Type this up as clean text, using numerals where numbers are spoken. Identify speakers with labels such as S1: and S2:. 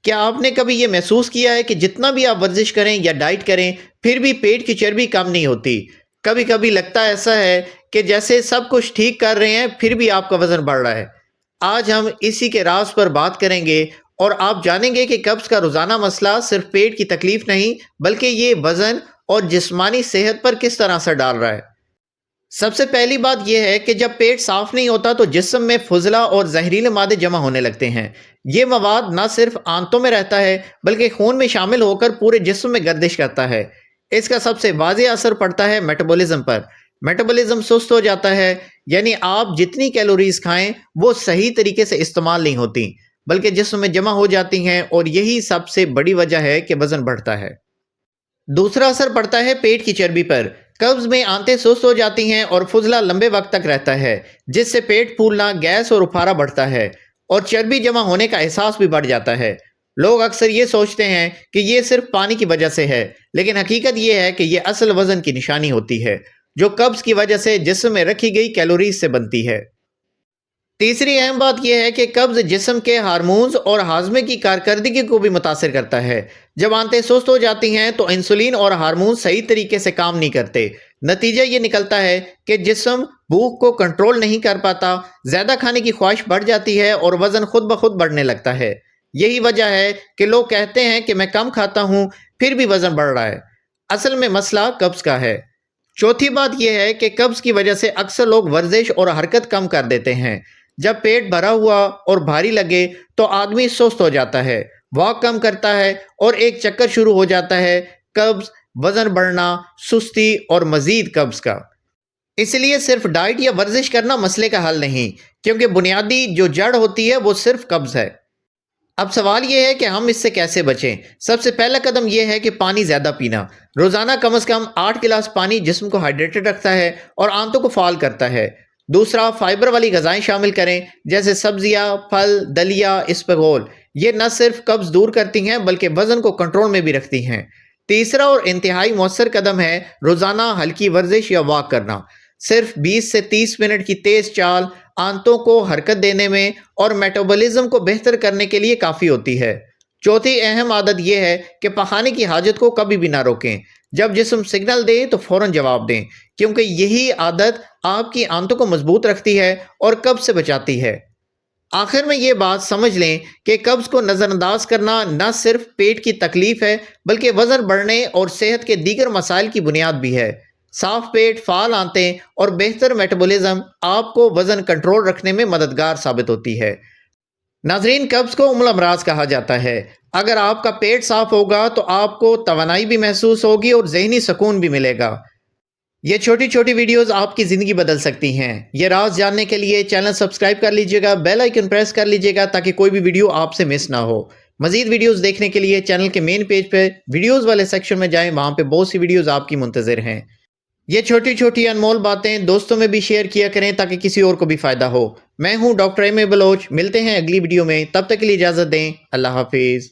S1: کیا آپ نے کبھی یہ محسوس کیا ہے کہ جتنا بھی آپ ورزش کریں یا ڈائٹ کریں پھر بھی پیٹ کی چربی کم نہیں ہوتی؟ کبھی کبھی لگتا ایسا ہے کہ جیسے سب کچھ ٹھیک کر رہے ہیں پھر بھی آپ کا وزن بڑھ رہا ہے۔ آج ہم اسی کے راز پر بات کریں گے اور آپ جانیں گے کہ قبض کا روزانہ مسئلہ صرف پیٹ کی تکلیف نہیں بلکہ یہ وزن اور جسمانی صحت پر کس طرح اثر ڈال رہا ہے۔ سب سے پہلی بات یہ ہے کہ جب پیٹ صاف نہیں ہوتا تو جسم میں فضلہ اور زہریلے مادے جمع ہونے لگتے ہیں۔ یہ مواد نہ صرف آنتوں میں رہتا ہے بلکہ خون میں شامل ہو کر پورے جسم میں گردش کرتا ہے۔ اس کا سب سے واضح اثر پڑتا ہے میٹابولزم پر۔ میٹابولزم سست ہو جاتا ہے، یعنی آپ جتنی کیلوریز کھائیں وہ صحیح طریقے سے استعمال نہیں ہوتی بلکہ جسم میں جمع ہو جاتی ہیں، اور یہی سب سے بڑی وجہ ہے کہ وزن بڑھتا ہے۔ دوسرا اثر پڑتا ہے پیٹ کی چربی پر۔ قبض میں آنتیں سست ہو جاتی ہیں اور فضلہ لمبے وقت تک رہتا ہے، جس سے پیٹ پھولنا، گیس اور اپھارا بڑھتا ہے، اور چربی جمع ہونے کا احساس بھی بڑھ جاتا ہے۔ لوگ اکثر یہ سوچتے ہیں کہ یہ صرف پانی کی وجہ سے ہے، لیکن حقیقت یہ ہے کہ یہ اصل وزن کی نشانی ہوتی ہے، جو قبض کی وجہ سے جسم میں رکھی گئی کیلوریز سے بنتی ہے۔ تیسری اہم بات یہ ہے کہ قبض جسم کے ہارمونز اور ہاضمے کی کارکردگی کو بھی متاثر کرتا ہے۔ جب آنتیں سست ہو جاتی ہیں تو انسولین اور ہارمون صحیح طریقے سے کام نہیں کرتے۔ نتیجہ یہ نکلتا ہے کہ جسم بھوک کو کنٹرول نہیں کر پاتا، زیادہ کھانے کی خواہش بڑھ جاتی ہے اور وزن خود بخود بڑھنے لگتا ہے۔ یہی وجہ ہے کہ لوگ کہتے ہیں کہ میں کم کھاتا ہوں پھر بھی وزن بڑھ رہا ہے۔ اصل میں مسئلہ قبض کا ہے۔ چوتھی بات یہ ہے کہ قبض کی وجہ سے اکثر لوگ ورزش اور حرکت کم کر دیتے ہیں۔ جب پیٹ بھرا ہوا اور بھاری لگے تو آدمی سست ہو جاتا ہے، واک کم کرتا ہے اور ایک چکر شروع ہو جاتا ہے۔ قبض، وزن بڑھنا، سستی اور مزید قبض کا۔ اس لیے صرف ڈائٹ یا ورزش کرنا مسئلے کا حل نہیں، کیونکہ بنیادی جو جڑ ہوتی ہے وہ صرف قبض ہے۔ اب سوال یہ ہے کہ ہم اس سے کیسے بچیں؟ سب سے پہلا قدم یہ ہے کہ پانی زیادہ پینا۔ روزانہ کم از کم 8 گلاس پانی جسم کو ہائیڈریٹڈ رکھتا ہے اور آنتوں کو فعال کرتا ہے۔ دوسرا، فائبر والی غذائیں شامل کریں، جیسے سبزیاں، پھل، دلیا، اسپغول۔ یہ نہ صرف قبض دور کرتی ہیں بلکہ وزن کو کنٹرول میں بھی رکھتی ہیں۔ تیسرا اور انتہائی مؤثر قدم ہے روزانہ ہلکی ورزش یا واک کرنا۔ صرف 20 سے 30 منٹ کی تیز چال آنتوں کو حرکت دینے میں اور میٹابولزم کو بہتر کرنے کے لیے کافی ہوتی ہے۔ چوتھی اہم عادت یہ ہے کہ پخانے کی حاجت کو کبھی بھی نہ روکیں۔ جب جسم سگنل دے تو فوراً جواب دیں، کیونکہ یہی عادت آپ کی آنتوں کو مضبوط رکھتی ہے اور قبض سے بچاتی ہے۔ آخر میں یہ بات سمجھ لیں کہ قبض کو نظر انداز کرنا نہ صرف پیٹ کی تکلیف ہے بلکہ وزن بڑھنے اور صحت کے دیگر مسائل کی بنیاد بھی ہے۔ صاف پیٹ، فعال آنتیں اور بہتر میٹابولزم آپ کو وزن کنٹرول رکھنے میں مددگار ثابت ہوتی ہے۔ ناظرین، قبض کو ام الامراض کہا جاتا ہے۔ اگر آپ کا پیٹ صاف ہوگا تو آپ کو توانائی بھی محسوس ہوگی اور ذہنی سکون بھی ملے گا۔ یہ چھوٹی چھوٹی ویڈیوز آپ کی زندگی بدل سکتی ہیں۔ یہ راز جاننے کے لیے چینل سبسکرائب کر لیجئے گا، بیل آئیکن پریس کر لیجئے گا تاکہ کوئی بھی ویڈیو آپ سے مس نہ ہو۔ مزید ویڈیوز دیکھنے کے لیے چینل کے مین پیج پہ ویڈیوز والے سیکشن میں جائیں، وہاں پہ بہت سی ویڈیوز آپ کی منتظر ہیں۔ یہ چھوٹی چھوٹی انمول باتیں دوستوں میں بھی شیئر کیا کریں تاکہ کسی اور کو بھی فائدہ ہو۔ میں ہوں ڈاکٹر ایم اے بلوچ، ملتے ہیں اگلی ویڈیو میں، تب تک کے لیے اجازت دیں۔ اللہ حافظ۔